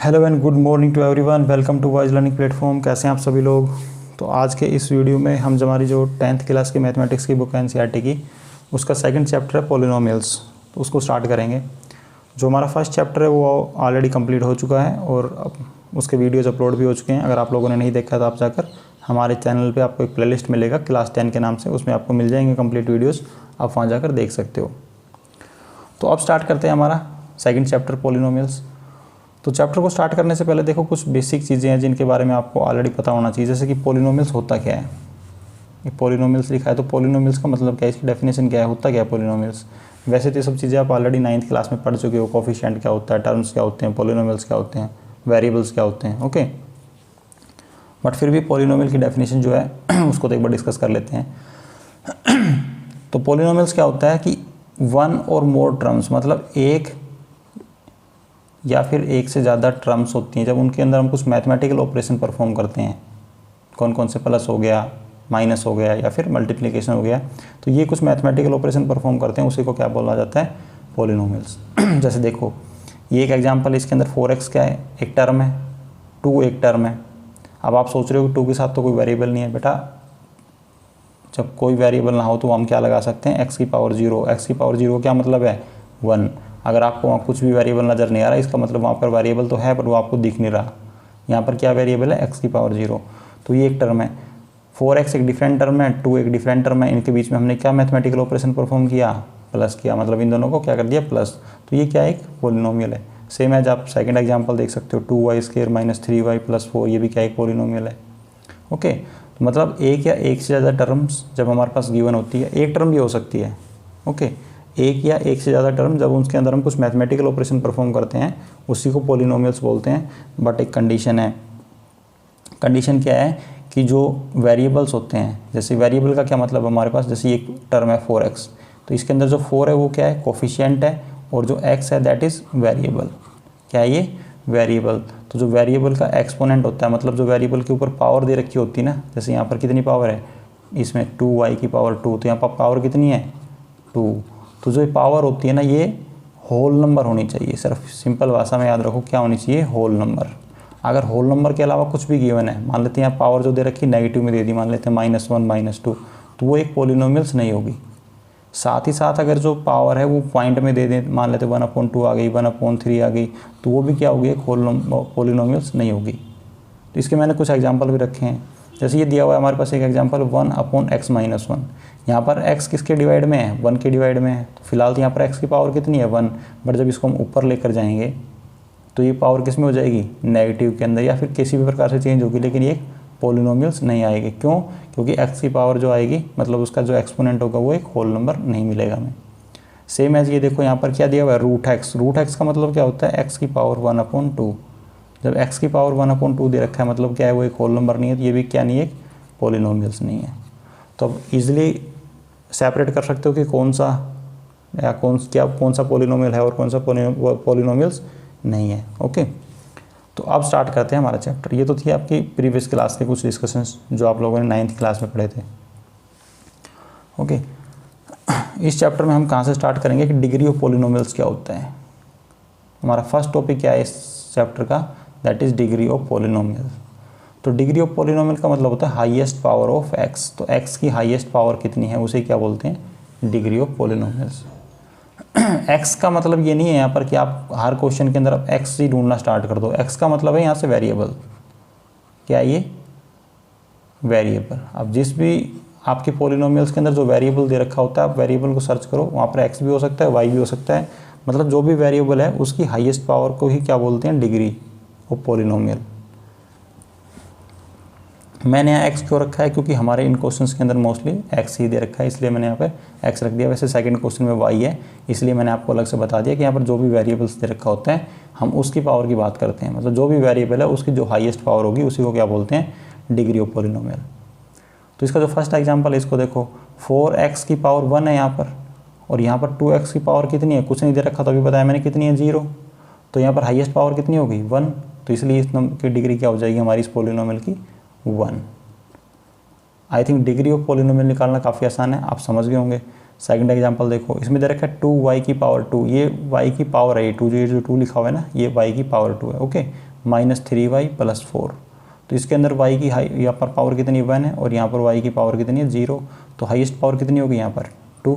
Hello and good morning to everyone, welcome to Wise Learning platform. कैसे हैं आप सभी लोग। तो आज के इस वीडियो में हम हमारी जो 10th क्लास की मैथमेटिक्स की बुक है एनसीईआरटी की, उसका सेकंड चैप्टर है पॉलिनोमियल्स, तो उसको स्टार्ट करेंगे। जो हमारा फर्स्ट चैप्टर है वो ऑलरेडी कंप्लीट हो चुका है और अब उसके वीडियोज़ अपलोड भी हो चुके हैं। अगर आप लोगों ने नहीं देखा तो आप जाकर हमारे चैनल पर आपको एक प्लेलिस्ट मिलेगा क्लास 10 के नाम से, उसमें आपको मिल जाएंगे कंप्लीट वीडियोज़, आप वहाँ जाकर देख सकते हो। तो अब स्टार्ट करते हैं हमारा सेकंड चैप्टर पॉलिनोमियल्स। तो चैप्टर को स्टार्ट करने से पहले देखो कुछ बेसिक चीज़ें हैं जिनके बारे में आपको ऑलरेडी पता होना चाहिए। जैसे कि पॉलिनोमियल्स होता क्या है, ये पॉलिनोमियल्स लिखा है तो पॉलिनोमियल्स का मतलब क्या है, इसकी डेफिनेशन क्या है, होता क्या है पॉलिनोमियल्स। वैसे तो ये सब चीज़ें आप ऑलरेडी 9th क्लास में पढ़ चुके हो, कोफिशिएंट क्या होता है, टर्म्स क्या होते हैं, पॉलिनोमियल्स क्या होते हैं, वेरिएबल्स क्या होते हैं, ओके। बट फिर भी पॉलिनोमियल की डेफिनेशन जो है उसको तो एक बार डिस्कस कर लेते हैं। तो पॉलिनोमियल्स क्या होता है कि वन और मोर टर्म्स, मतलब एक या फिर एक से ज़्यादा टर्म्स होती हैं, जब उनके अंदर हम कुछ मैथमेटिकल ऑपरेशन परफॉर्म करते हैं, कौन कौन से, प्लस हो गया, माइनस हो गया या फिर मल्टीप्लिकेशन हो गया, तो ये कुछ मैथमेटिकल ऑपरेशन परफॉर्म करते हैं, उसी को क्या बोला जाता है, पॉलिनोमियल्स। जैसे देखो ये एक एग्जांपल, इसके अंदर 4x क्या है, एक टर्म है, 2 एक टर्म है। अब आप सोच रहे हो कि 2 के साथ तो कोई वेरिएबल नहीं है। बेटा जब कोई वेरिएबल ना हो तो हम क्या लगा सकते हैं, x की पावर 0। x की पावर 0 क्या मतलब है, 1। अगर आपको वहाँ कुछ भी वेरिएबल नज़र नहीं आ रहा, इसका मतलब वहाँ पर वेरिएबल तो है पर वो आपको दिख नहीं रहा। यहाँ पर क्या वेरिएबल है, x की पावर 0। तो ये एक टर्म है। 4x एक डिफरेंट टर्म है, 2 एक डिफरेंट टर्म है। इनके बीच में हमने क्या मैथमेटिकल ऑपरेशन परफॉर्म किया, प्लस किया, मतलब इन दोनों को क्या कर दिया, प्लस। तो ये क्या है, एक पॉलिनोमियल है। सेम एज आप सेकंड एग्जांपल देख सकते हो, 2y² - 3y + 4, ये भी क्या एक पॉलिनोमियल है, ओके। तो मतलब एक या एक से ज़्यादा टर्म्स जब हमारे पास गिवन होती है, एक टर्म भी हो सकती है, ओके, एक या एक से ज़्यादा टर्म जब उसके अंदर हम कुछ मैथमेटिकल ऑपरेशन परफॉर्म करते हैं, उसी को पॉलिनोमियल्स बोलते हैं। बट एक कंडीशन है। कंडीशन क्या है कि जो वेरिएबल्स होते हैं, जैसे वेरिएबल का क्या मतलब हमारे पास, जैसे एक टर्म है 4x, तो इसके अंदर जो 4 है वो क्या है, कोफिशिएंट है, और जो x है दैट इज़ वेरिएबल। क्या है ये, वेरिएबल। तो जो वेरिएबल का एक्सपोनेंट होता है, मतलब जो वेरिएबल के ऊपर पावर दे रखी होती है ना, जैसे यहाँ पर कितनी पावर है, इसमें 2y की पावर 2, तो यहाँ पर पावर कितनी है, 2। तो जो पावर होती है ना, ये होल नंबर होनी चाहिए। सिर्फ सिंपल भाषा में याद रखो, क्या होनी चाहिए, होल नंबर। अगर होल नंबर के अलावा कुछ भी गिवन है, मान लेते हैं यहाँ पावर जो दे रखी नेगेटिव में दे दी, मान लेते हैं -1 -2, तो वो एक पॉलिनोमियल्स नहीं होगी। साथ ही साथ अगर जो पावर है वो पॉइंट में दे दें, मान लेते 1/2 आ गई, 1/3 आ गई, तो वो भी क्या होगी, एक होल पॉलिनोमियल्स नहीं होगी। तो इसके मैंने कुछ एग्जांपल भी रखे हैं। जैसे ये दिया हुआ है हमारे पास एक एग्जांपल 1/x - 1। यहाँ पर x किसके डिवाइड में है, 1 के डिवाइड में है। तो फिलहाल तो यहाँ पर x की पावर कितनी है, 1। बट जब इसको हम ऊपर लेकर जाएंगे तो ये पावर किस में हो जाएगी, नेगेटिव के अंदर, या फिर किसी भी प्रकार से चेंज होगी, लेकिन ये पॉलिनोमियल्स नहीं आएगी। क्यों, क्योंकि x की पावर जो आएगी, मतलब उसका जो एक्सपोनेंट होगा वो एक होल नंबर नहीं मिलेगा हमें। सेम एज ये देखो यहाँ पर क्या दिया हुआ है, √x। √x का मतलब क्या होता है, x की पावर 1/2। जब x की पावर 1/2 दे रखा है, मतलब क्या है, वो एक होल नंबर नहीं है, तो ये भी क्या नहीं है, पॉलिनोमियल्स नहीं है। तो अब ईजिली सेपरेट कर सकते हो कि कौन सा या कौन सा पॉलिनोमियल है और कौन सा पॉलिनोमियल्स नहीं है, ओके। तो अब स्टार्ट करते हैं हमारा चैप्टर। ये तो थी आपकी प्रीवियस क्लास के कुछ डिस्कशंस जो आप लोगों ने 9th क्लास में पढ़े थे, ओके। इस चैप्टर में हम कहाँ से स्टार्ट करेंगे कि डिग्री ऑफ पॉलिनोमियल्स क्या होता है। हमारा फर्स्ट टॉपिक क्या है इस चैप्टर का, that is degree of polynomial. तो डिग्री ऑफ पॉलिनोमियल का मतलब होता है हाईएस्ट पावर ऑफ x। तो x की हाईएस्ट पावर कितनी है, उसे क्या बोलते हैं, डिग्री ऑफ पॉलिनोमियल्स। x का मतलब ये नहीं है यहाँ पर कि आप हर क्वेश्चन के अंदर आप x ही ढूंढना स्टार्ट कर दो। x का मतलब है यहाँ से वेरिएबल, क्या है ये, वेरिएबल। अब जिस भी आपके पॉलिनोमियल्स के अंदर जो वेरिएबल दे रखा होता है, आप वेरिएबल को सर्च करो, वहाँ पर x भी हो सकता है, y भी हो सकता है, मतलब जो भी वेरिएबल है उसकी हाईएस्ट पावर को ही क्या बोलते हैं, डिग्री ऑफ पॉलिनोमियल। मैंने यहाँ x क्यों रखा है, क्योंकि हमारे इन क्वेश्चंस के अंदर मोस्टली x ही दे रखा है, इसलिए मैंने यहाँ पे x रख दिया। वैसे सेकंड क्वेश्चन में y है, इसलिए मैंने आपको अलग से बता दिया कि यहाँ पर जो भी वेरिएबल्स दे रखा होता है हम उसकी पावर की बात करते हैं, मतलब जो भी वेरिएबल है उसकी जो हाईएस्ट पावर होगी उसी को क्या बोलते हैं, डिग्री ऑफ पॉलिनोमियल। तो इसका जो फर्स्ट एग्जाम्पल है, इसको देखो, 4x की पावर 1 है यहाँ पर, और यहाँ पर 2x की पावर कितनी है, कुछ नहीं दे रखा, तो अभी बताया मैंने कितनी है, 0। तो यहाँ पर हाईएस्ट पावर कितनी होगी, 1। तो इसलिए इस नंबर की डिग्री क्या हो जाएगी हमारी इस पॉलिनोमियल की, 1। I think degree of polynomial निकालना काफ़ी आसान है, आप समझ गए होंगे। सेकंड एग्जांपल देखो, इसमें दे रखा है 2y की पावर 2, ये y की पावर है, ये 2 जो 2 लिखा हुआ है ना, ये y की पावर 2 है, ओके, -3y + 4। तो इसके अंदर y की यहाँ पर पावर कितनी 1 है और यहाँ पर y की पावर कितनी है 0, तो हाईएस्ट पावर कितनी होगी यहाँ पर 2,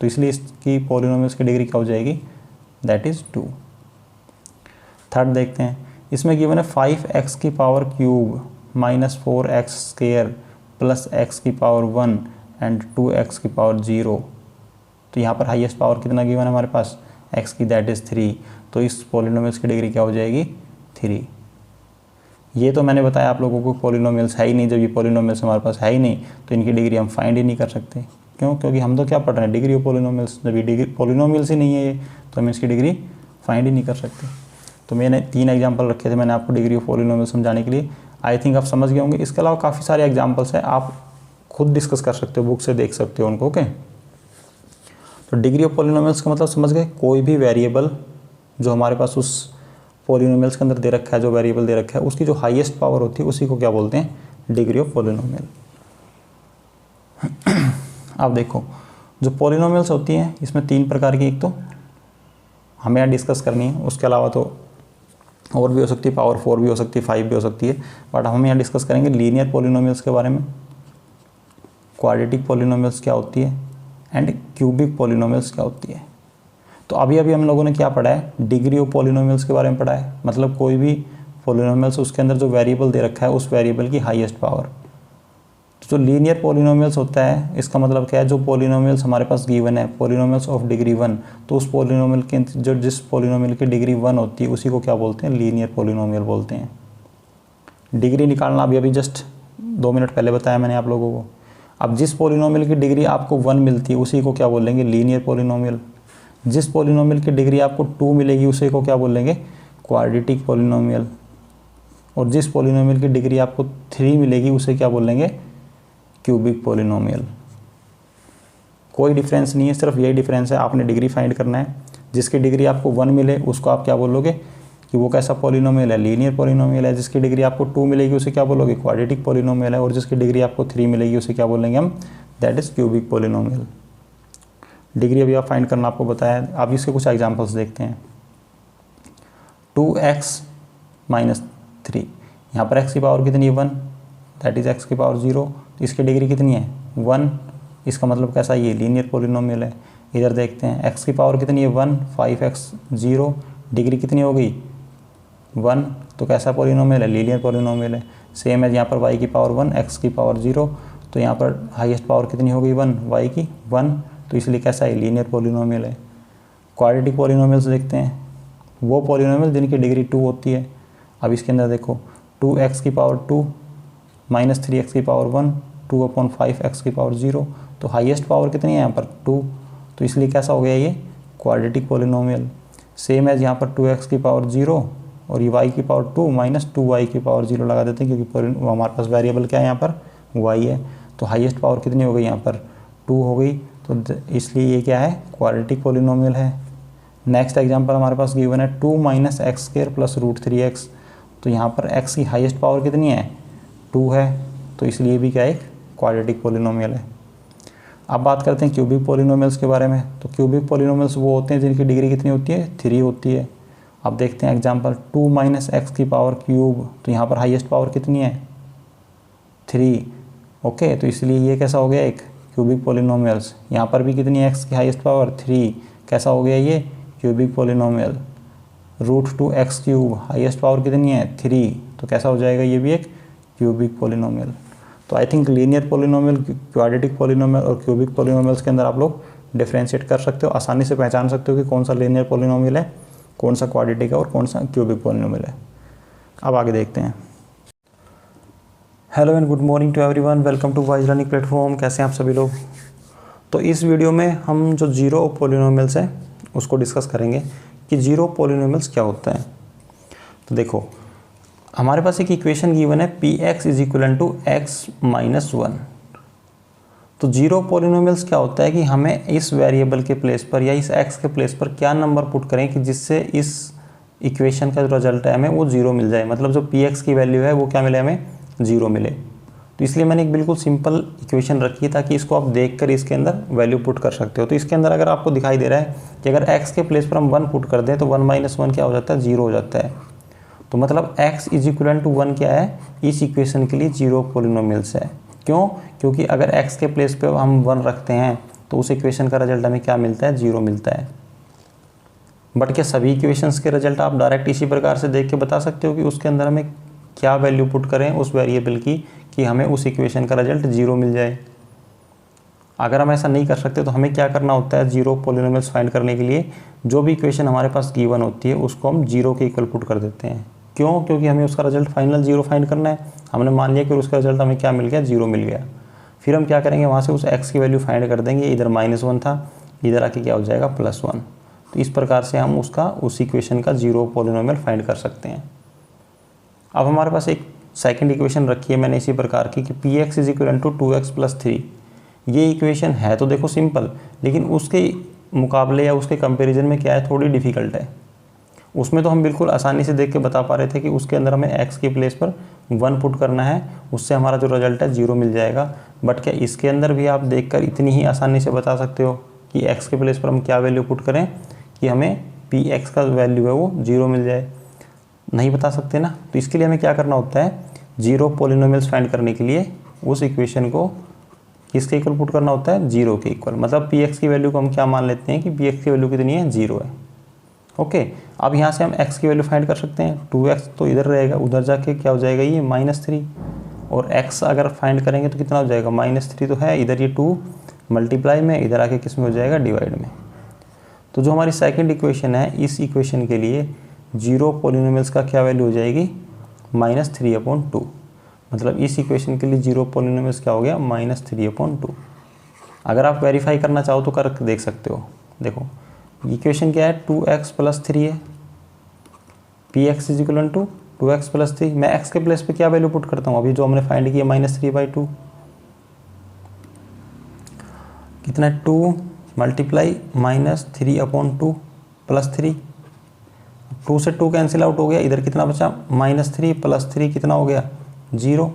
तो इसलिए इसकी पॉलिनोमियल्स की डिग्री क्या हो जाएगी, दैट इज़ 2। थर्ड देखते हैं, इसमें गिवन है 5x की पावर क्यूब -4x² + x की पावर 1 एंड 2x की पावर 0। तो यहाँ पर हाईएस्ट पावर कितना गिवन है हमारे पास, x की, दैट इज़ 3। तो इस पॉलिनोमियल्स की डिग्री क्या हो जाएगी 3। ये तो मैंने बताया आप लोगों को पॉलिनोमियल्स है ही नहीं, जब ये पॉलिनोमियल्स हमारे पास है ही नहीं तो इनकी डिग्री हम फाइंड ही नहीं कर सकते। क्यों? क्योंकि हम तो क्या पढ़ रहे हैं, डिग्री ऑफ पॉलिनोमियल्स। जब ये डिग्री पॉलिनोमियल्स ही नहीं है ये, तो हम इसकी डिग्री फाइंड ही नहीं कर सकते। तो मैंने 3 एग्जाम्पल रखे थे मैंने आपको डिग्री ऑफ पॉलिनोमियल्स समझाने के लिए। आई थिंक आप समझ गए होंगे। इसके अलावा काफ़ी सारे एग्जाम्पल्स हैं, आप खुद डिस्कस कर सकते हो, बुक से देख सकते हो उनको, ओके। तो डिग्री ऑफ पॉलिनोमियल्स का मतलब समझ गए, कोई भी वेरिएबल जो हमारे पास उस पॉलिनोमियल्स के अंदर दे रखा है, जो वेरिएबल दे रखा है, उसकी जो हाईएस्ट पावर होती है उसी को क्या बोलते हैं, डिग्री ऑफ पॉलिनोमियल। अब देखो, जो पॉलिनोमियल्स होती हैं इसमें 3 प्रकार की, एक तो हमें यहाँ डिस्कस करनी है, उसके अलावा तो और भी हो सकती है, पावर 4 भी हो सकती है, 5 भी हो सकती है, बट हम यहाँ डिस्कस करेंगे लीनियर पॉलिनोमियल्स के बारे में, क्वाड्रेटिक पॉलिनोमियल्स क्या होती है एंड क्यूबिक पॉलिनोमियल्स क्या होती है। तो अभी हम लोगों ने क्या पढ़ा है, डिग्री ऑफ पॉलिनोमियल्स के बारे में पढ़ा है। मतलब कोई भी पॉलिनोमियल्स, उसके अंदर जो वेरिएबल दे रखा है उस वेरिएबल की हाईएस्ट पावर। तो जो लीनियर पॉलिनोमियल्स होता है, इसका मतलब क्या है, जो पॉलिनोमियल्स हमारे पास गिवन है, पॉलिनोमियल्स ऑफ डिग्री 1, तो उस पॉलिनोमियल के जो जिस पॉलिनोमियल की डिग्री 1 होती है उसी को क्या बोलते हैं, लीनियर पॉलिनोमियल बोलते हैं। डिग्री निकालना अभी जस्ट 2 मिनट पहले बताया मैंने आप लोगों को। अब जिस पॉलिनोमियल की डिग्री आपको 1 मिलती है उसी को क्या बोलेंगे, लीनियर पॉलिनोमियल। जिस पॉलिनोमियल की डिग्री आपको 2 मिलेगी उसी को क्या बोलेंगे, क्वाड्रेटिक पॉलिनोमियल। और जिस पॉलिनोमियल की डिग्री आपको 3 मिलेगी उसे क्या बोलेंगे, क्यूबिक पॉलिनोमियल। कोई डिफरेंस नहीं है, सिर्फ यही डिफरेंस है, आपने डिग्री फाइंड करना है। जिसकी डिग्री आपको 1 मिले उसको आप क्या बोलोगे कि वो कैसा पॉलिनोमियल है, लीनियर पॉलिनोमियल है। जिसकी डिग्री आपको 2 मिलेगी उसे क्या बोलोगे, क्वाड्रेटिक पॉलिनोमियल है। और जिसकी डिग्री आपको 3 मिलेगी उसे क्या बोलेंगे हम, that is cubic polynomial. Degree अभी आप फाइंड करना आपको बताया। अब इसके कुछ एग्जांपल्स देखते हैं। 2x - 3, यहाँ पर x की पावर कितनी है 1, दैट इज़ x की पावर 0। इसकी डिग्री कितनी है 1, इसका मतलब कैसा, ये लीनियर पॉलिनोमियल है। इधर देखते हैं, x की पावर कितनी है 1, 5x 0, डिग्री कितनी हो गई 1, तो कैसा पॉलिनोमियल है, लीनियर पॉलिनोमियल है। सेम है यहाँ पर y की पावर 1, x की पावर 0, तो यहाँ पर हाईएस्ट पावर कितनी हो गई 1, y की 1, तो इसलिए कैसा है, लीनियर पॉलिनोमियल है। क्वाड्रेटिक पॉलिनोमियल्स देखते हैं, वो पॉलिनोमियल जिनकी डिग्री 2 होती है। अब इसके अंदर देखो, 2x की पावर 2 -3x की पावर 1, 2/5x की पावर 0, तो हाईएस्ट पावर कितनी है यहाँ पर 2, तो इसलिए कैसा हो गया ये क्वाड्रेटिक पॉलिनोमियल। सेम है यहाँ पर 2x की पावर 0 और ये y की पावर 2 -2y की पावर 0 लगा देते हैं, क्योंकि हमारे पास वेरिएबल क्या है यहाँ पर, y है। तो हाईएस्ट पावर कितनी हो गई यहाँ पर 2 हो गई, तो इसलिए ये क्या है, क्वाड्रेटिक पॉलिनोमियल है। नेक्स्ट एग्जांपल हमारे पास गिवन है 2 - x² + √3x, तो यहाँ पर x की हाईएस्ट पावर कितनी है 2 है, तो इसलिए भी क्या एक क्वाड्रेटिक पॉलिनोमियल है। अब बात करते हैं क्यूबिक पॉलिनोमियल्स के बारे में। तो क्यूबिक पॉलिनोमियल्स वो होते हैं जिनकी डिग्री कितनी होती है 3 होती है। अब देखते हैं एग्जांपल, 2 - x की पावर क्यूब, तो यहाँ पर हाईएस्ट पावर कितनी है 3, ओके, तो इसलिए ये कैसा हो गया एक क्यूबिक पॉलिनोमियल्स। यहाँ पर भी कितनी है x की हाईएस्ट पावर 3, कैसा हो गया ये cubic polynomial. √2x³ highest power कितनी है 3, तो कैसा हो जाएगा ये भी एक क्यूबिक पॉलिनोमियल। तो I think linear polynomial, quadratic polynomial और क्यूबिक पॉलिनोमियल्स के अंदर आप लोग डिफ्रेंशिएट कर सकते हो, आसानी से पहचान सकते हो कि कौन सा लीनियर पॉलिनोमियल है, कौन सा क्वाड्रेटिक है और कौन सा क्यूबिक पॉलिनोमियल है। अब आगे देखते हैं। Hello and good morning to everyone, welcome to Wise Learning platform. कैसे हैं आप सभी लोग। तो इस वीडियो में हम जो जीरो पॉलिनोमियल्स हैं उसको डिस्कस करेंगे कि जीरो पॉलिनोमियल्स क्या होता है। तो देखो, हमारे पास एक इक्वेशन गिवन है px = x - 1। तो जीरो पॉलिनोमियल्स क्या होता है कि हमें इस वेरिएबल के प्लेस पर या इस x के प्लेस पर क्या नंबर पुट करें कि जिससे इस इक्वेशन का जो रिजल्ट है हमें वो 0 मिल जाए। मतलब जो px की वैल्यू है वो क्या मिले, हमें 0 मिले। तो इसलिए मैंने एक बिल्कुल सिंपल इक्वेशन रखी है ताकि इसको आप देखकर इसके अंदर वैल्यू पुट कर सकते हो। तो इसके अंदर अगर आपको दिखाई दे रहा है कि अगर x के प्लेस पर हम 1 पुट कर दें तो 1 - 1 क्या हो जाता है, 0 हो जाता है। तो मतलब x = 1 क्या है, इस इक्वेशन के लिए 0 पॉलिनोमियल्स है। क्यों? क्योंकि अगर x के प्लेस पे हम 1 रखते हैं तो उस इक्वेशन का रिजल्ट हमें क्या मिलता है, 0 मिलता है। बट क्या सभी इक्वेशंस के रिजल्ट आप डायरेक्ट इसी प्रकार से देख के बता सकते हो कि उसके अंदर हमें क्या वैल्यू पुट करें उस वेरिएबल की कि हमें उस इक्वेशन का रिजल्ट 0 मिल जाए? अगर हम ऐसा नहीं कर सकते तो हमें क्या करना होता है, 0 पॉलिनोमियल्स फाइंड करने के लिए जो भी इक्वेशन हमारे पास गिवन होती है उसको हम 0 के इक्वल पुट कर देते हैं। क्यों? क्योंकि हमें उसका रिजल्ट फाइनल 0 फाइंड करना है। हमने मान लिया कि उसका रिजल्ट हमें क्या मिल गया, 0 मिल गया। फिर हम क्या करेंगे, वहाँ से उस x की वैल्यू फाइंड कर देंगे। इधर -1 था, इधर आके क्या हो जाएगा, +1। तो इस प्रकार से हम उस इक्वेशन का 0 पॉलिनोमियल फाइंड कर सकते हैं। अब हमारे पास एक सेकंड इक्वेशन रखी है मैंने इसी प्रकार की कि px = 2x + 3। ये इक्वेशन है तो देखो सिंपल, लेकिन उसके मुकाबले या उसके कंपैरिजन में क्या है, थोड़ी डिफ़िकल्ट है। उसमें तो हम बिल्कुल आसानी से देख के बता पा रहे थे कि उसके अंदर हमें x के प्लेस पर 1 पुट करना है, उससे हमारा जो रिजल्ट है 0 मिल जाएगा। बट क्या इसके अंदर भी आप देखकर इतनी ही आसानी से बता सकते हो कि x के प्लेस पर हम क्या वैल्यू पुट करें कि हमें px का वैल्यू है वो 0 मिल जाए? नहीं बता सकते ना। तो इसके लिए हमें क्या करना होता है, 0 पॉलिनोमियल्स फाइंड करने के लिए उस इक्वेशन को किसके इक्वल पुट करना होता है, 0 के इक्वल। मतलब px की वैल्यू को हम क्या मान लेते हैं कि px की वैल्यू कितनी है, 0 है। ओके, अब यहाँ से हम x की वैल्यू फाइंड कर सकते हैं। 2x तो इधर रहेगा, उधर जाके क्या हो जाएगा, ये -3। और x अगर फाइंड करेंगे तो कितना हो जाएगा, -3 तो है, इधर ये 2 मल्टीप्लाई में, इधर आके किस में हो जाएगा, डिवाइड में। तो जो हमारी सेकंड इक्वेशन है, इस इक्वेशन के लिए 0 पॉलिनोमियल्स का क्या वैल्यू हो जाएगी, -3/2। मतलब इस इक्वेशन के लिए 0 पॉलिनोमियल्स क्या हो गया, -3/2। अगर आप वेरीफाई करना चाहो तो कर देख सकते हो। देखो इक्वेशन क्या है, 2x + 3 है। px = 2x + 3। मैं x के प्लेस पे क्या वैल्यू पुट करता हूँ, अभी जो हमने फाइंड किया -3/2 कितना है, 2 मल्टीप्लाई -3/2 + 3। 2 से 2 कैंसिल आउट हो गया, इधर कितना बचा, -3 + 3 कितना हो गया, 0।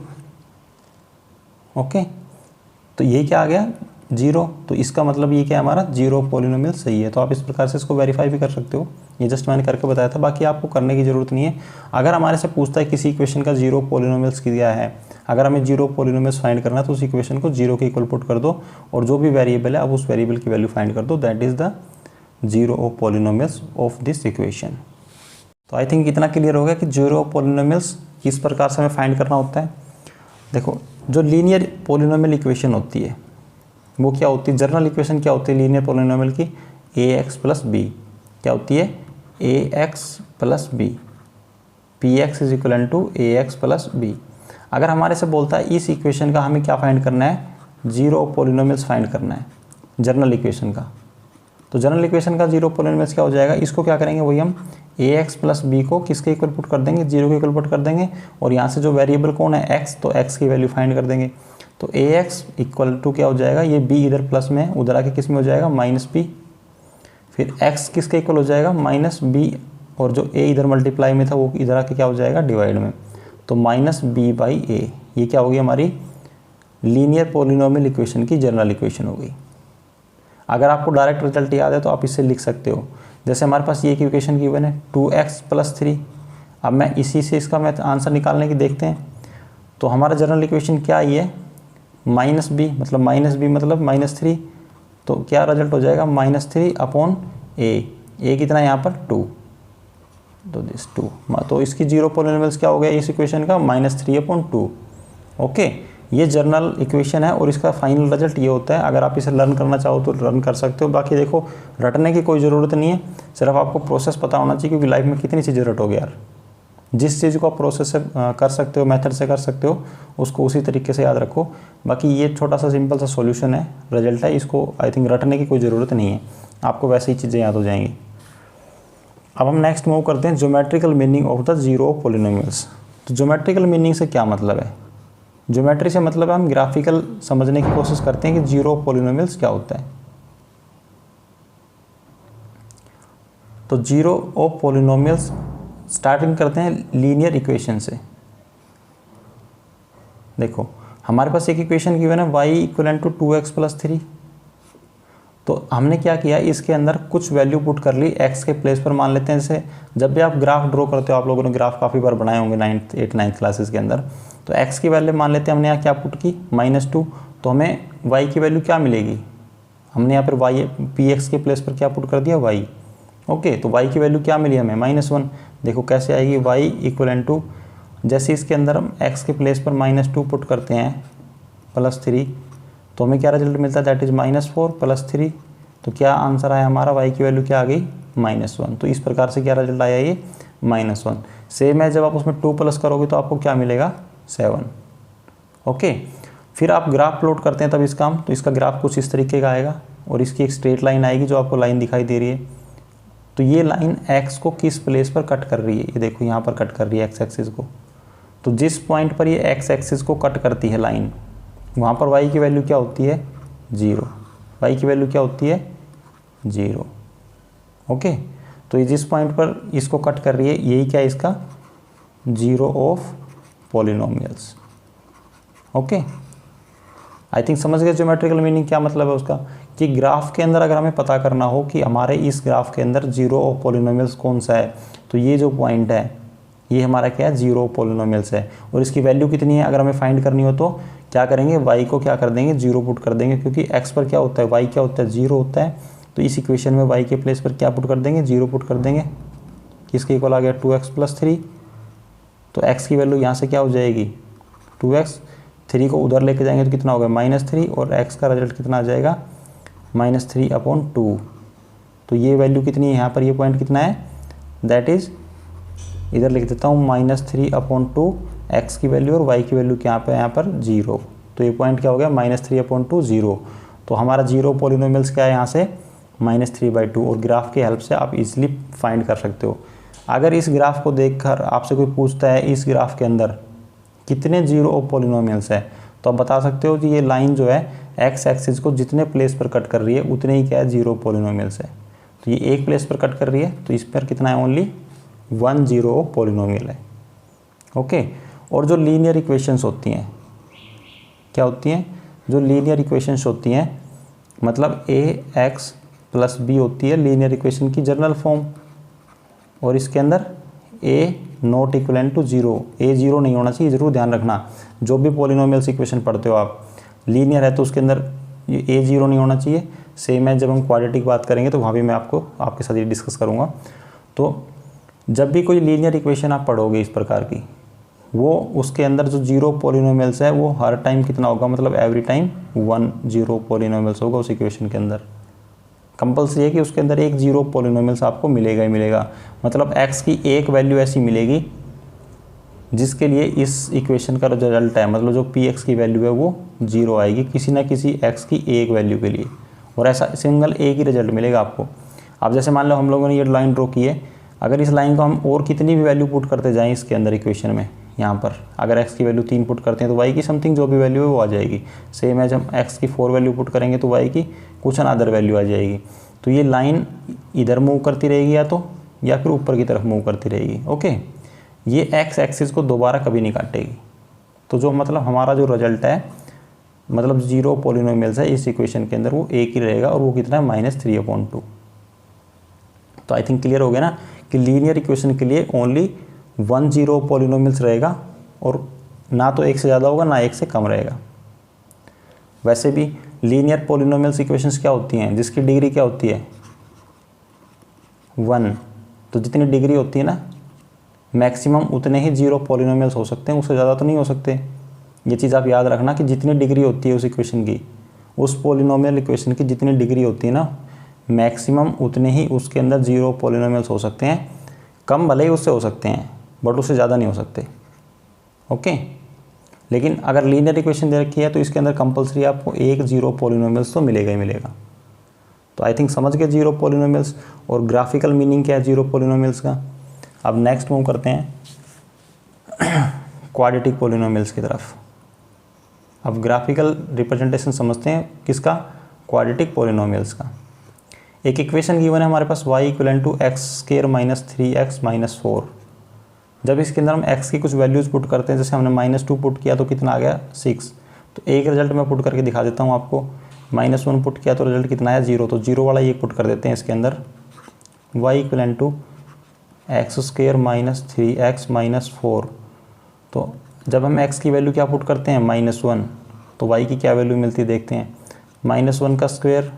ओके, तो ये क्या आ गया, 0। तो इसका मतलब ये क्या है, हमारा 0 पॉलिनोमियल सही है। तो आप इस प्रकार से इसको वेरीफाई भी कर सकते हो। ये जस्ट मैंने करके बताया था, बाकी आपको करने की ज़रूरत नहीं है। अगर हमारे से पूछता है किसी इक्वेशन का 0 पॉलिनोमियल्स दिया है, अगर हमें 0 पॉलिनोमियल्स फाइंड करना है तो उस इक्वेशन को 0 के इक्वल पुट कर दो और जो भी वेरिएबल है अब उस वेरिएबल की वैल्यू फाइंड कर दो। That is the 0 polynomials of this equation. तो आई थिंक इतना क्लियर हो गया कि 0 पॉलिनोमियल्स किस प्रकार से हमें फाइंड करना होता है। देखो जो लीनियर पॉलिनोमियल इक्वेशन होती है वो क्या होती है, जनरल इक्वेशन क्या होती है लीनियर पॉलिनोमियल की, ax + b। क्या होती है, ax + b। px = ax + b। अगर हमारे से बोलता है इस इक्वेशन का हमें क्या फाइंड करना है, 0 पॉलिनोमियल्स फाइंड करना है जनरल इक्वेशन का। तो जनरल इक्वेशन का 0 पॉलिनोमियल्स क्या हो जाएगा, इसको क्या करेंगे, वही हम ax + b को किसके इक्वल पुट कर देंगे, 0 के इक्वल पुट कर देंगे। और यहाँ से जो वेरिएबल कौन है, x, तो x की वैल्यू फाइंड कर देंगे। तो ax = क्या हो जाएगा, ये b इधर प्लस में है, उधर आके किस में हो जाएगा, -b। फिर x किसके इक्वल हो जाएगा, -b, और जो a इधर मल्टीप्लाई में था वो इधर आके क्या हो जाएगा, डिवाइड में। तो -b/a, ये क्या होगी, हमारी लीनियर पॉलिनोमियल इक्वेशन की जनरल इक्वेशन हो गई। अगर आपको डायरेक्ट रिजल्ट याद है तो आप इससे लिख सकते हो। जैसे हमारे पास ये इक्वेशन गिवन है 2x + 3। अब मैं इसी से इसका आंसर निकालने की देखते हैं। तो हमारा जनरल इक्वेशन क्या आई है, -b, मतलब -b मतलब -3। तो क्या रिजल्ट हो जाएगा, -3/a। a कितना है यहाँ पर, 2। तो दिस 2। तो इसकी 0 पॉलिनोमियल्स क्या हो गया इस इक्वेशन का, -3/2। ओके, ये जनरल इक्वेशन है और इसका फाइनल रिजल्ट ये होता है। अगर आप इसे लर्न करना चाहो तो लर्न कर सकते हो। बाकी देखो रटने की कोई ज़रूरत नहीं है, सिर्फ आपको प्रोसेस पता होना चाहिए, क्योंकि लाइफ में कितनी चीज़ें रटोगे यार। जिस चीज़ को आप प्रोसेस से कर सकते हो, मेथड से कर सकते हो, उसको उसी तरीके से याद रखो। बाकी ये छोटा सा सिंपल सा सॉल्यूशन है, रिजल्ट है, इसको आई थिंक रटने की कोई ज़रूरत नहीं है, आपको वैसे ही चीज़ें याद हो जाएंगी। अब हम नेक्स्ट मूव करते हैं geometrical meaning of the 0 polynomials. तो ज्योमेट्रिकल मीनिंग से क्या मतलब है, ज्योमेट्री से मतलब है हम ग्राफिकल समझने की कोशिश करते हैं कि 0 पॉलिनोमियल्स क्या होता है। तो 0 पॉलिनोमियल्स स्टार्टिंग करते हैं लीनियर इक्वेशन से। देखो हमारे पास एक इक्वेशन गिवन है y equal to 2x plus 3। तो हमने क्या किया, इसके अंदर कुछ वैल्यू पुट कर ली x के प्लेस पर। मान लेते हैं जैसे जब भी आप ग्राफ ड्रॉ करते हो, आप लोगों ने ग्राफ काफ़ी बार बनाए होंगे 9th 8th 9th क्लासेस के अंदर। तो x की वैल्यू मान लेते हैं हमने यहाँ क्या पुट की -2, तो हमें y की वैल्यू क्या मिलेगी, हमने यहाँ पर y px के प्लेस पर क्या पुट कर दिया y। ओके, तो y की वैल्यू क्या मिली हमें -1। देखो कैसे आएगी, y इक्वल टू जैसे इसके अंदर हम x के प्लेस पर -2 पुट करते हैं +3, तो हमें क्या रिजल्ट मिलता है, दैट इज़ -4 + 3। तो क्या आंसर आया हमारा, y की वैल्यू क्या आ गई -1। तो इस प्रकार से क्या रिजल्ट आया ये -1। सेम है जब आप उसमें 2 प्लस करोगे तो आपको क्या मिलेगा 7। ओके, फिर आप ग्राफ प्लॉट करते हैं तब इसका हम, तो इसका ग्राफ कुछ इस तरीके का आएगा और इसकी एक स्ट्रेट लाइन आएगी जो आपको लाइन दिखाई दे रही है। तो ये लाइन x को किस प्लेस पर कट कर रही है, ये देखो यहाँ पर कट कर रही है x एक्सिस को। तो जिस पॉइंट पर ये x एक्सिस को कट करती है लाइन, वहाँ पर y की वैल्यू क्या होती है 0। y की वैल्यू क्या होती है 0। ओके, तो ये जिस पॉइंट पर इसको कट कर रही है यही क्या है इसका 0 of polynomials. Okay, I think समझ गए ज्योमेट्रिकल मीनिंग क्या मतलब है उसका, कि ग्राफ के अंदर अगर हमें पता करना हो कि हमारे इस ग्राफ के अंदर 0 ऑफ पॉलिनोमियल्स कौन सा है, तो ये जो पॉइंट है ये हमारा क्या है 0 ऑफ पॉलिनोमियल्स है। और इसकी वैल्यू कितनी है अगर हमें फाइंड करनी हो तो क्या करेंगे, y को क्या कर देंगे 0 पुट कर देंगे, क्योंकि x पर क्या होता है y क्या होता है 0 होता है। तो इस इक्वेशन में y के प्लेस पर क्या पुट कर देंगे 0 पुट कर देंगे, किसके इक्वल आ गया 2x + 3। तो x की वैल्यू यहाँ से क्या हो जाएगी 2x, 3 को उधर लेके जाएंगे तो कितना होगा -3 और x का रिजल्ट कितना आ जाएगा -3/2। तो ये वैल्यू कितनी है यहाँ पर, ये पॉइंट कितना है, दैट इज़ इधर लिख देता हूँ -3/2 x की वैल्यू और y की वैल्यू क्या पे यहाँ पर 0। तो ये पॉइंट क्या हो गया -3/2 0। तो हमारा 0 पॉलिनोमियल्स क्या है यहाँ से -3/2। और ग्राफ की हेल्प से आप इजीली फाइंड कर सकते हो। अगर इस ग्राफ को देखकर आपसे कोई पूछता है इस ग्राफ के अंदर कितने 0 ऑफ पॉलिनोमियल्स है, तो आप बता सकते हो कि ये लाइन जो है x एक्सिस को जितने प्लेस पर कट कर रही है उतने ही क्या है 0 पॉलिनोमियल्स है। तो ये एक प्लेस पर कट कर रही है तो इस पर कितना है ओनली 1 0 ऑफ पॉलिनोमियल है। ओके, और जो लीनियर इक्वेशंस होती हैं क्या होती हैं, जो लीनियर इक्वेशंस होती हैं मतलब ax + b होती है लीनियर इक्वेशन की जनरल फॉर्म। और इसके अंदर a not equal to 0, a 0 नहीं होना चाहिए, ज़रूर ध्यान रखना। जो भी पॉलिनोमियल्स इक्वेशन पढ़ते हो आप, लीनियर है तो उसके अंदर ये a 0 नहीं होना चाहिए। सेम है जब हम क्वाड्रेटिक बात करेंगे तो वहाँ भी मैं आपके साथ ये डिस्कस करूँगा। तो जब भी कोई लीनियर इक्वेशन आप पढ़ोगे इस प्रकार की, वो उसके अंदर जो 0 पॉलिनोमियल्स है वो हर टाइम कितना होगा, मतलब एवरी टाइम 1 0 पॉलिनोमियल्स होगा उस इक्वेशन के अंदर। कंपल्सरी है कि उसके अंदर एक 0 पॉलिनोमियल्स आपको मिलेगा ही मिलेगा। मतलब x की एक वैल्यू ऐसी मिलेगी जिसके लिए इस इक्वेशन का जो रिजल्ट है, मतलब जो px की वैल्यू है वो 0 आएगी किसी ना किसी x की एक वैल्यू के लिए। और ऐसा सिंगल एक ही रिजल्ट मिलेगा आपको। अब जैसे मान लो हम लोगों ने ये लाइन ड्रॉ की है, अगर इस लाइन को हम और कितनी भी वैल्यू पुट करते जाएँ इसके अंदर इक्वेशन में, यहाँ पर अगर x की वैल्यू 3 पुट करते हैं तो y की समथिंग जो भी वैल्यू है वो आ जाएगी। सेम है जब x की 4 वैल्यू पुट करेंगे तो y की कुछ अनदर वैल्यू आ जाएगी। तो ये लाइन इधर मूव करती रहेगी या फिर ऊपर की तरफ मूव करती रहेगी। ओके, ये x एक्सिस को दोबारा कभी नहीं काटेगी। तो जो मतलब हमारा जो रिजल्ट है, मतलब 0 पॉलिनोमियल्स है इस इक्वेशन के अंदर, वो एक ही रहेगा और वो कितना है -3/2। तो आई थिंक क्लियर हो गया ना कि लीनियर इक्वेशन के लिए ओनली 1 0 पॉलिनोमियल्स रहेगा और ना तो एक से ज़्यादा होगा ना एक से कम रहेगा। वैसे भी लीनियर पॉलिनोमियल्स इक्वेशंस क्या होती हैं जिसकी डिग्री क्या होती है 1। तो जितनी डिग्री होती है ना मैक्सिमम उतने ही 0 पॉलिनोमियल्स हो सकते हैं, उससे ज़्यादा तो नहीं हो सकते। ये चीज़ आप याद रखना कि जितनी डिग्री होती है उस इक्वेशन की, उस पॉलिनोमियल इक्वेशन की जितनी डिग्री होती है ना मैक्सिमम उतने ही उसके अंदर 0 पॉलिनोमियल्स हो सकते हैं। कम भले ही उससे हो सकते हैं बट उससे ज़्यादा नहीं हो सकते। ओके, लेकिन अगर लीनियर इक्वेशन दे रखी है तो इसके अंदर कंपलसरी आपको एक 0 पॉलिनोमियल्स तो मिलेगा ही मिलेगा। तो आई थिंक समझ गए 0 पॉलिनोमियल्स और ग्राफिकल मीनिंग क्या है 0 पॉलिनोमियल्स का। अब नेक्स्ट मूव करते हैं क्वाड्रेटिक पॉलिनोमियल्स की तरफ। अब ग्राफिकल रिप्रेजेंटेशन समझते हैं किसका, क्वाड्रेटिक पॉलिनोमियल्स का। एक इक्वेशन गिवन है हमारे पास y = x² - 3x - 4। जब इसके अंदर हम x की कुछ वैल्यूज़ पुट करते हैं, जैसे हमने -2 पुट किया तो कितना आ गया 6। तो एक रिजल्ट मैं पुट करके दिखा देता हूँ आपको। -1 पुट किया तो रिजल्ट कितना आया 0, तो 0 वाला ये पुट कर देते हैं इसके अंदर। y equal to x² - 3x - 4। तो जब हम x की वैल्यू क्या पुट करते हैं -1, तो y की क्या वैल्यू मिलती है देखते हैं। -1 का स्क्वायर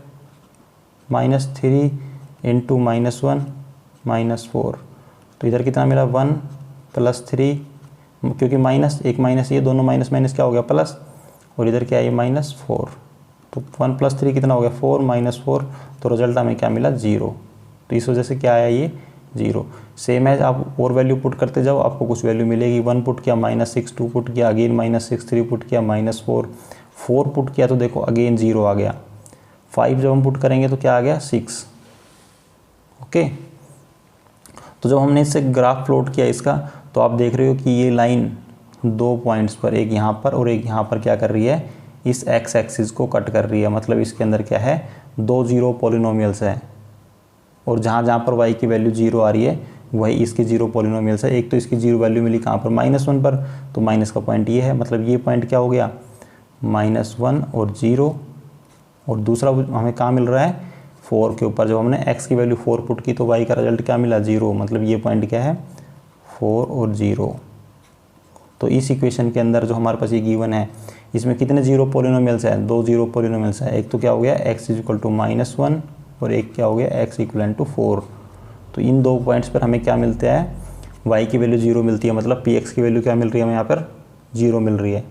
-3 इंटू -1 - 4, तो इधर कितना मिला 1 + 3, क्योंकि माइनस एक माइनस ये दोनों माइनस माइनस क्या हो गया प्लस, और इधर क्या है -4, तो 1 + 3 कितना हो गया 4 - 4, तो रिजल्ट हमें क्या मिला 0। तो इस वजह से क्या आया ये 0। सेम है, आप और वैल्यू पुट करते जाओ आपको कुछ वैल्यू मिलेगी। 1 पुट किया -6, 2 पुट किया अगेन -6, 3 पुट किया -4, 4 पुट किया तो देखो अगेन 0 आ गया। 5 जब हम पुट करेंगे तो क्या आ गया 6। ओके, तो जब हमने इससे ग्राफ प्लॉट किया इसका, तो आप देख रहे हो कि ये लाइन 2 पॉइंट्स पर, एक यहाँ पर और एक यहाँ पर क्या कर रही है, इस एक्स एक्सिस को कट कर रही है। मतलब इसके अंदर क्या है 2 जीरो पॉलिनोमियल्स है, और जहाँ जहाँ पर y की वैल्यू 0 आ रही है वही इसके 0 पॉलिनोमियल्स है। एक तो इसकी 0 वैल्यू मिली कहाँ पर -1 पर, तो माइनस का पॉइंट ये है, मतलब ये पॉइंट क्या हो गया -1 और 0, और दूसरा हमें कहाँ मिल रहा है 4 के ऊपर। जब हमने x की वैल्यू 4 पुट की तो y का रिजल्ट क्या मिला 0, मतलब ये पॉइंट क्या है 4 और 0। तो इस इक्वेशन के अंदर जो हमारे पास ये गिवन है, इसमें कितने 0 पॉलिनोमियल्स हैं, 2 0 पॉलिनोमियल्स हैं। एक तो क्या हो गया x = -1 और एक क्या हो गया x = 4। तो इन 2 पॉइंट्स पर हमें क्या मिलता है, y की वैल्यू 0 मिलती है, मतलब px की वैल्यू क्या मिल रही है हमें यहाँ पर 0 मिल रही है।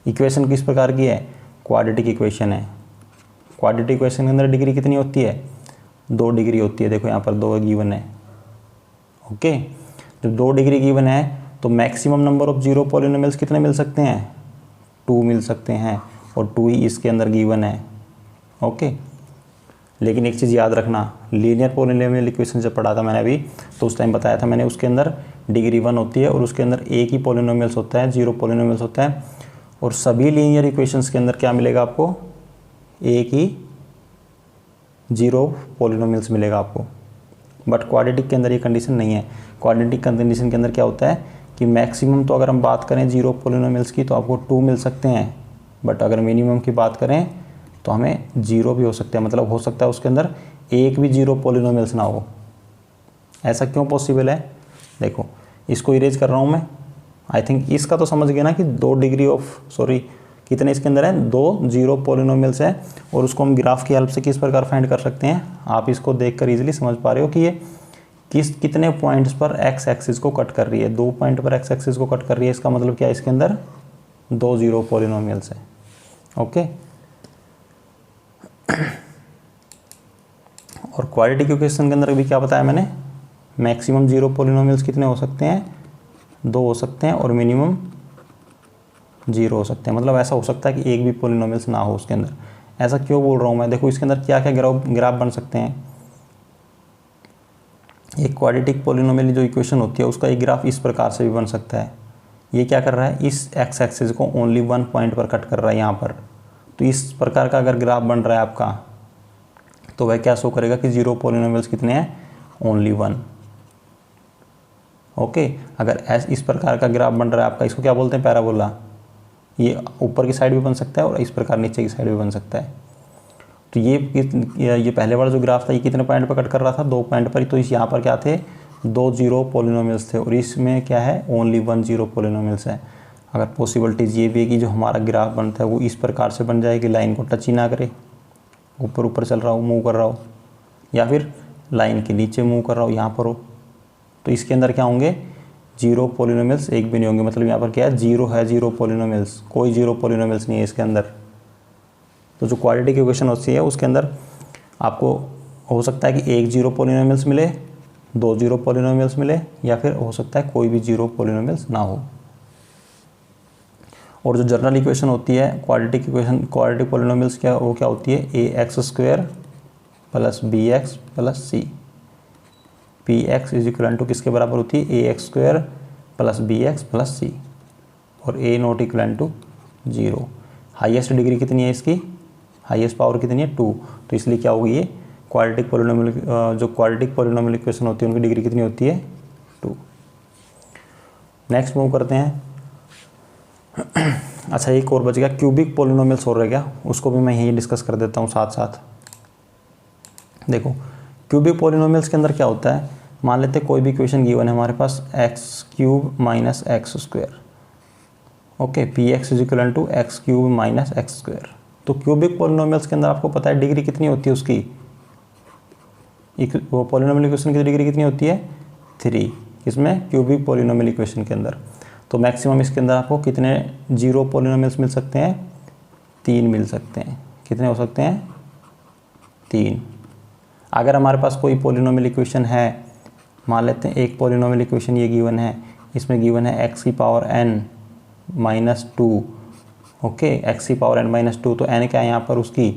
इक्वेशन किस प्रकार की है, क्वाड्रेटिक इक्वेशन है। क्वाड्रेटिक इक्वेशन के अंदर डिग्री कितनी होती है 2 डिग्री होती है। देखो यहाँ पर 2 गिवन है। ओके, जब 2 डिग्री गिवन है तो मैक्सिमम नंबर ऑफ 0 पॉलिनोमियल्स कितने मिल सकते हैं 2 मिल सकते हैं, और 2 ही इसके अंदर गिवन है। ओके, लेकिन एक चीज़ याद रखना, लीनियर पॉलिनोमियल इक्वेशन जब पढ़ा था मैंने अभी, तो उस टाइम बताया था मैंने, उसके अंदर डिग्री 1 होती है और उसके अंदर एक ही पॉलिनोमियल्स होता है, 0 पॉलिनोमियल्स होता है। और सभी लीनियर इक्वेशंस के अंदर क्या मिलेगा आपको, एक ही 0 पॉलिनोमियल्स मिलेगा आपको। बट क्वाड्रेटिक के अंदर ये कंडीशन नहीं है। क्वाड्रेटिक कंडीशन के अंदर क्या होता है कि मैक्सिमम तो अगर हम बात करें 0 पॉलिनोमियल्स की तो आपको 2 मिल सकते हैं, बट अगर मिनिमम की बात करें तो हमें 0 भी हो सकते हैं। मतलब हो सकता है उसके अंदर एक भी 0 पॉलिनोमियल्स ना हो। ऐसा क्यों पॉसिबल है, देखो इसको इरेज कर रहा हूँ मैं। आई थिंक इसका तो समझ गए ना कि 2 डिग्री ऑफ कितने इसके अंदर हैं 2 0 पॉलिनोमियल्स हैं, और उसको हम ग्राफ की हेल्प से किस प्रकार फाइंड कर सकते हैं। आप इसको देखकर इजीली समझ पा रहे हो कि ये कितने पॉइंट्स पर एक्स एक्सिस को कट कर रही है। 2 पॉइंट पर एक्स एक्सिस को कट कर रही है, इसका मतलब क्या है इसके अंदर 2 0 पॉलिनोमियल्स है। ओके, और क्वाड्रेटिक इक्वेशन के अंदर भी क्या बताया मैंने, मैक्सिमम 0 पॉलिनोमियल्स कितने हो सकते हैं 2 हो सकते हैं, और मिनिमम 0 हो सकते हैं। मतलब ऐसा हो सकता है कि एक भी पॉलिनोमियल्स ना हो उसके अंदर। ऐसा क्यों बोल रहा हूँ मैं, देखो इसके अंदर क्या क्या ग्राफ बन सकते हैं। एक क्वाड्रेटिक पॉलिनोमियल जो इक्वेशन होती है उसका एक ग्राफ इस प्रकार से भी बन सकता है। ये क्या कर रहा है, इस एक्स एक्सिस को ओनली 1 पॉइंट पर कट कर रहा है यहाँ पर। तो इस प्रकार का अगर ग्राफ बन रहा है आपका, तो वह क्या शो करेगा कि 0 पॉलिनोमियल्स कितने हैं, ओनली 1। ओके, अगर इस प्रकार का ग्राफ बन रहा है आपका, इसको क्या बोलते हैं पैराबोला। ये ऊपर की साइड भी बन सकता है और इस प्रकार नीचे की साइड भी बन सकता है। तो ये पहले वाला जो ग्राफ था ये कितने पॉइंट पर कट कर रहा था 2 पॉइंट पर। तो इस यहाँ पर क्या थे 2 0 पॉलिनोमियल्स थे, और इसमें क्या है ओनली 1 0 पॉलिनोमियल्स है। अगर पॉसिबिलिटीज़ ये भी है कि जो हमारा ग्राफ बनता है वो इस प्रकार से बन जाए कि लाइन को टच ही ना करे, ऊपर ऊपर चल रहा हो, मूव कर रहा हो, या फिर लाइन के नीचे मूव कर रहा हो, यहाँ पर हो। तो इसके अंदर क्या होंगे 0 पॉलिनोमियल्स एक भी नहीं होंगे। मतलब यहाँ पर क्या है 0 है 0 पॉलिनोमियल्स, कोई 0 पॉलिनोमियल्स नहीं है इसके अंदर। तो जो क्वाड्रेटिक इक्वेशन होती है उसके अंदर आपको हो सकता है कि एक 0 पॉलिनोमियल्स मिले, 2 0 पॉलिनोमियल्स मिले, या फिर हो सकता है कोई भी 0 पॉलिनोमियल्स ना हो। और जो जनरल इक्वेशन होती है क्वाड्रेटिक इक्वेशन, क्वाड्रेटिक पॉलिनोमियल्स वो क्या होती है ax² + bx + c। px = किसके बराबर होती है ax² + bx + c, और a ≠ 0। हाईएस्ट डिग्री कितनी है इसकी, हाईएस्ट पावर कितनी है 2। तो इसलिए क्या होगी ये क्वाड्रेटिक पॉलिनोमियल, जो क्वाड्रेटिक पॉलिनोमियल इक्वेशन होती है उनकी डिग्री कितनी होती है 2। नेक्स्ट मूव करते हैं। अच्छा एक और बच गया, क्यूबिक पोलिनोमियल्स और रह गया, उसको भी मैं यही डिस्कस कर देता हूँ साथ साथ। देखो क्यूबिक पोलिनोमियल्स के अंदर क्या होता है, मान लेते हैं कोई भी इक्वेशन गिवन है हमारे पास X cube minus X square, okay, P X is equal to X cube minus X square. तो क्यूबिक पोलिनोमियल्स के अंदर आपको पता है डिग्री कितनी होती है उसकी, वो पोलिनोमियल इक्वेशन की डिग्री कितनी होती है 3, इसमें क्यूबिक पोलिनोमियल इक्वेशन के अंदर। तो मैक्सिमम इसके अंदर आपको कितने जीरो पोलिनोमियल्स मिल सकते हैं, 3 मिल सकते हैं। कितने हो सकते हैं, 3। अगर हमारे पास कोई पोलिनोमियल इक्वेशन है, मान लेते हैं एक पोलिनोमियल इक्वेशन ये गिवन है, इसमें गिवन है एक्स की power n minus 2, okay, x की पावर n माइनस 2, तो n क्या है यहाँ पर उसकी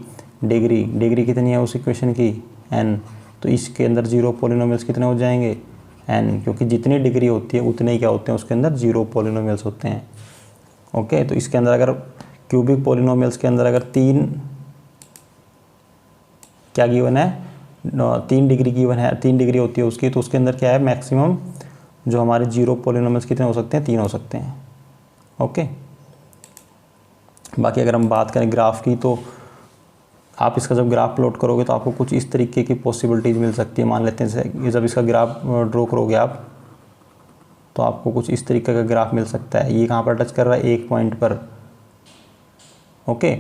डिग्री कितनी है उस इक्वेशन की n, तो इसके अंदर जीरो पोलिनोमियल्स कितने हो जाएंगे n, क्योंकि जितनी डिग्री होती है उतने ही क्या होते हैं उसके अंदर जीरो पोलिनोमियल्स होते हैं, ओके। तो इसके अंदर अगर क्यूबिक पोलिनोमियल्स के अंदर अगर 3 क्या गिवन है, 3 डिग्री गिवन है, 3 डिग्री होती है उसकी, तो उसके अंदर क्या है मैक्सिमम जो हमारे जीरो पोलिनोमियल्स कितने हो सकते हैं, 3 हो सकते हैं, ओके। बाकी अगर हम बात करें ग्राफ की, तो आप इसका जब ग्राफ प्लॉट करोगे तो आपको कुछ इस तरीके की पॉसिबिलिटीज़ मिल सकती है। मान लेते हैं जब इसका ग्राफ ड्रॉ करोगे आप, तो आपको कुछ इस तरीके का ग्राफ मिल सकता है। ये कहाँ पर टच कर रहा है, एक पॉइंट पर, ओके।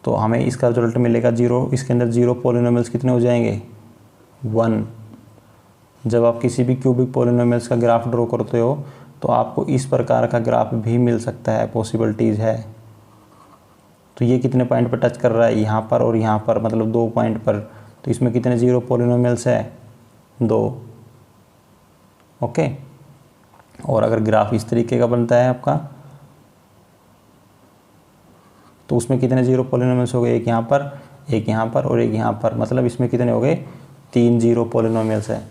तो हमें इसका रिजल्ट मिलेगा 0, इसके अंदर जीरो पोलिनोमियल्स कितने हो जाएंगे 1। जब आप किसी भी क्यूबिक पोलिनोमियल्स का ग्राफ ड्रॉ करते हो तो आपको इस प्रकार का ग्राफ भी मिल सकता है, पॉसिबिलिटीज़ है। तो ये कितने पॉइंट पर टच कर रहा है, यहाँ पर और यहाँ पर, मतलब 2 पॉइंट पर, तो इसमें कितने जीरो पोलिनोमियल्स है 2, ओके। और अगर ग्राफ इस तरीके का बनता है आपका, तो उसमें कितने जीरो पोलिनोमियल्स हो गए, एक यहाँ पर, एक यहाँ पर और एक यहाँ पर, मतलब इसमें कितने हो गए 3 जीरो पोलिनोमियल्स है।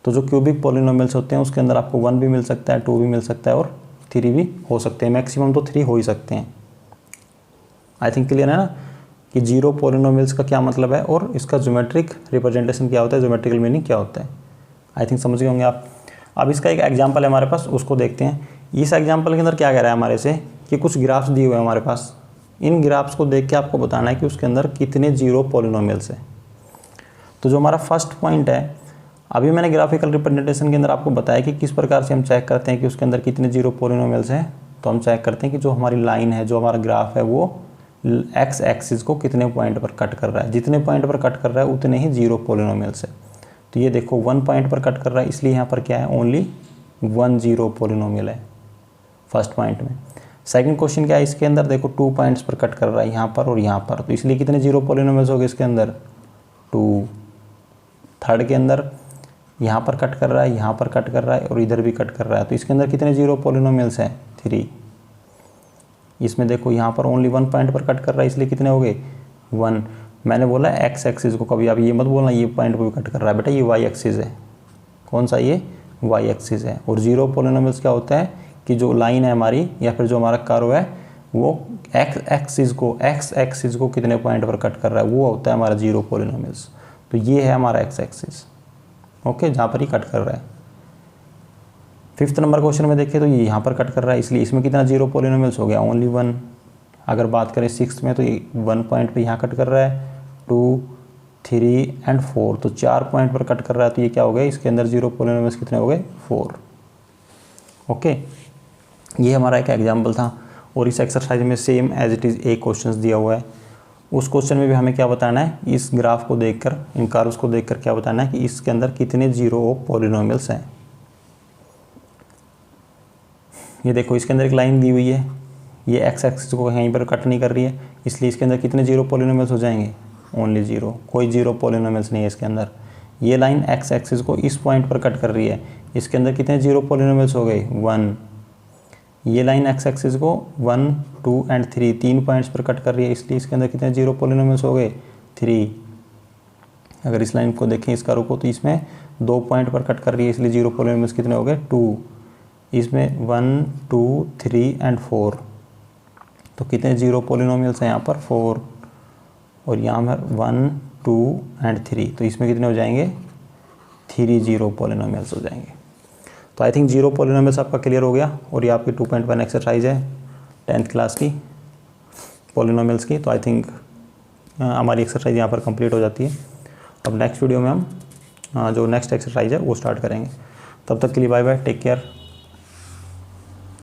तो जो क्यूबिक पोलिनोमियल्स होते हैं उसके अंदर आपको 1 भी मिल सकता है, 2 भी मिल सकता है और 3 भी हो सकते हैं, मैक्सिमम तो 3 हो ही सकते हैं। आई थिंक क्लियर है ना कि जीरो पोलिनोमियल्स का क्या मतलब है और इसका ज्योमेट्रिक रिप्रेजेंटेशन क्या होता है, ज्योमेट्रिकल मीनिंग क्या होता है। आई थिंक समझ गए होंगे आप। अब इसका एक एग्जांपल है हमारे पास, उसको देखते हैं। इस एग्जांपल के अंदर क्या कह रहा है हमारे से कि कुछ ग्राफ्स दिए हुए हैं हमारे पास, इन ग्राफ्स को देख के आपको बताना है कि उसके अंदर कितने जीरो पोलिनोमियल्स हैं। तो जो हमारा फर्स्ट पॉइंट है, अभी मैंने ग्राफिकल रिप्रेजेंटेशन के अंदर आपको बताया कि किस प्रकार से हम चेक करते हैं कि उसके अंदर कितने जीरो पोलिनोमियल्स हैं। तो हम चेक करते हैं कि जो हमारी लाइन है, जो हमारा ग्राफ है, वो एक्स एक्सिस को कितने पॉइंट पर कट कर रहा है। जितने पॉइंट पर कट कर रहा है उतने ही जीरो पोलिनोमियल्स है। तो ये देखो 1 पॉइंट पर कट कर रहा है, इसलिए यहाँ पर क्या है, ओनली 1 जीरो पोलिनोमियल है फर्स्ट पॉइंट में। सेकंड क्वेश्चन क्या है, इसके अंदर देखो 2 पॉइंट्स पर कट कर रहा है, यहाँ पर और यहाँ पर, तो इसलिए कितने जीरो पोलिनोमियल्स हो गए इसके अंदर 2। थर्ड के अंदर यहाँ पर कट कर रहा है, यहाँ पर कट कर रहा है और इधर भी कट कर रहा है, तो इसके अंदर कितने जीरो पोलिनोमियल्स हैं 3। इसमें देखो यहाँ पर ओनली 1 पॉइंट पर कट कर रहा है, इसलिए कितने हो गए 1। मैंने बोला एक्स एक्सिस को, कभी आप ये मत बोलना ये पॉइंट पर भी कट कर रहा है, बेटा ये वाई एक्सिस है। कौन सा, ये वाई एक्सिस है। और जीरो पोलिनोमियल्स क्या होता है कि जो लाइन है हमारी या फिर जो हमारा कर्व है वो एक्स एक्सिस को कितने पॉइंट पर कट कर रहा है, वो होता है हमारा जीरो पोलिनोमियल्स। तो ये है हमारा एक्स एक्सिस, ओके, जहाँ पर ही कट कर रहा है। 5th नंबर क्वेश्चन में देखिए तो ये यहाँ पर कट कर रहा है, इसलिए इसमें कितना जीरो पोलिनोमियल्स हो गया, ओनली 1। अगर बात करें 6th में तो ये 1 पॉइंट पे यहाँ कट कर रहा है, 2, 3 एंड 4, तो 4 पॉइंट पर कट कर रहा है, तो ये क्या हो गया, इसके अंदर जीरो पोलिनोमियल्स कितने हो गए 4, ओके। ये हमारा एक एग्जाम्पल था। और इस एक्सरसाइज में सेम एज इट इज़ एक क्वेश्चन दिया हुआ है। उस क्वेश्चन में भी हमें क्या बताना है, इस ग्राफ को देखकर, इन कर्व्स को देखकर क्या बताना है कि इसके अंदर कितने जीरो पोलिनोमियल्स हैं। ये देखो इसके अंदर एक लाइन दी हुई है, ये एक्स एक्सिस को कहीं पर कट नहीं कर रही है, इसलिए इसके अंदर कितने जीरो पोलिनोमियल्स हो जाएंगे, ओनली 0, कोई जीरो पोलिनोमियल्स नहीं है इसके अंदर। ये लाइन एक्स एक्सिस को इस पॉइंट पर कट कर रही है, इसके अंदर कितने जीरो पोलिनोमियल्स हो गए 1। ये लाइन एक्स एक्सिस को 1, 2 एंड 3 3 पॉइंट्स पर कट कर रही है, इसलिए इसके अंदर कितने जीरो पोलिनोमियल्स हो गए 3। अगर इस लाइन को देखें, इसका रुको, तो इसमें 2 पॉइंट पर कट कर रही है, इसलिए जीरो पोलिनोमियल्स कितने हो गए 2। इसमें 1, 2, 3 एंड 4, तो कितने जीरो पोलिनोमियल्स हैं यहाँ पर 4। और यहाँ पर 1, 2 एंड 3, तो इसमें कितने हो जाएंगे 3 जीरो पोलिनोमियल्स हो जाएंगे। तो आई थिंक जीरो पोलिनोमियल्स आपका क्लियर हो गया। और ये आपकी 2.1 एक्सरसाइज है 10th क्लास की। पॉलिनोमियल्स की। तो आई थिंक हमारी एक्सरसाइज यहाँ पर कंप्लीट हो जाती है। अब नेक्स्ट वीडियो में हम जो नेक्स्ट एक्सरसाइज है वो स्टार्ट करेंगे। तब तक के लिए बाय बाय, टेक केयर।